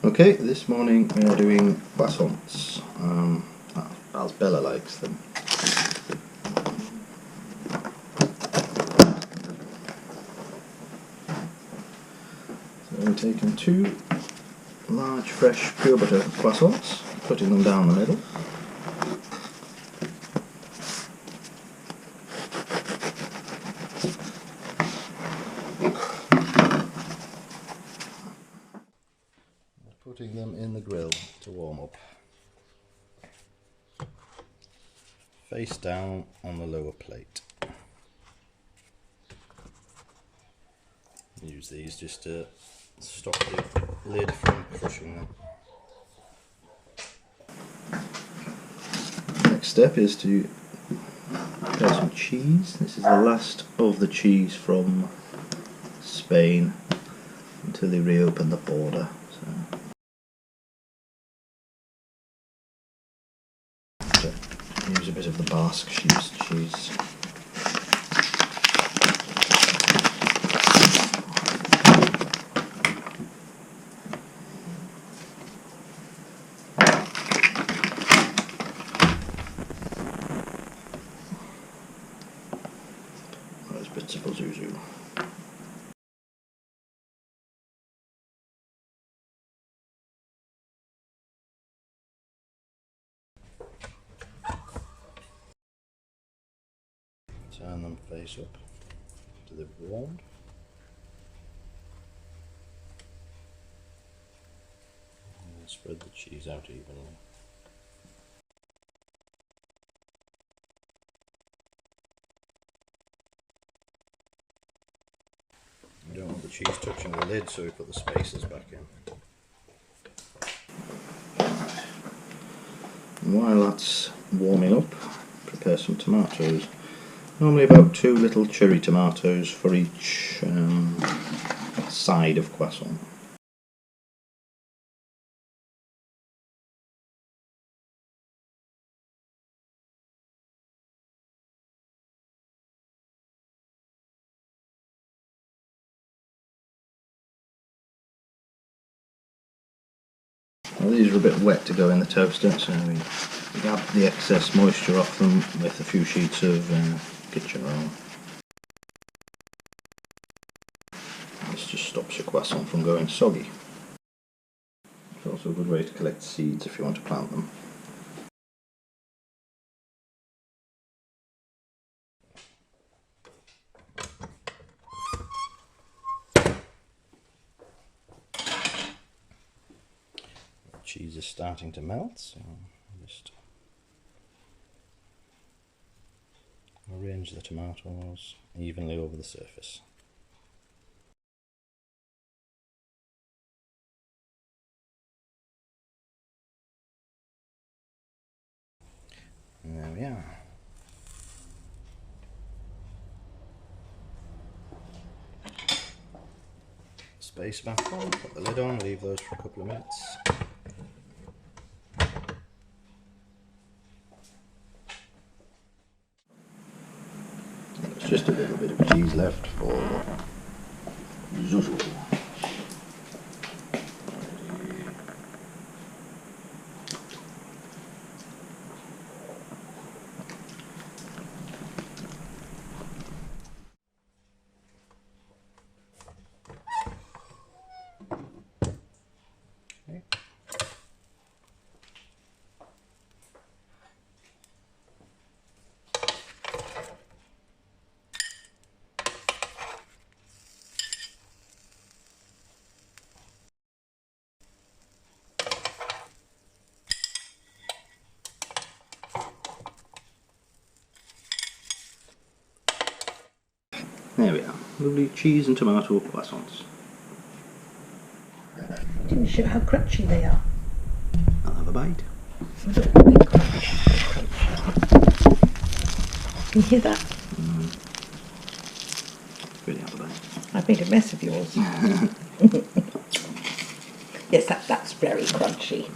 Okay, this morning we are doing croissants, as Bella likes them. So we're taking 2 large fresh pure butter croissants, putting them down the middle. Putting them in the grill to warm up. Face down on the lower plate. Use these just to stop the lid from crushing them. Next step is to prepare some cheese. This is the last of the cheese from Spain until they reopen the border. So use a bit of the Basque cheese. Those bits of Zuzu. Turn them face up to the warmed. And spread the cheese out evenly. You don't want the cheese touching the lid, so we put the spacers back in. And while that's warming up, prepare some tomatoes. Normally about 2 little cherry tomatoes for each side of croissant. Well, these are a bit wet to go in the toaster, so we dab the excess moisture off them with a few sheets of kitchen roll. This just stops your croissant from going soggy. It's also a good way to collect seeds if you want to plant them. Cheese is starting to melt, so just arrange the tomatoes evenly over the surface. And there we are. Space back on, put the lid on, leave those for a couple of minutes. There's just a little bit of cheese left for Zuzu. Okay. There we are, lovely cheese and tomato croissants. Can you show how crunchy they are? I'll have a bite. Can you hear that? Really have a bite. I've made a mess of yours. Yes, that's very crunchy.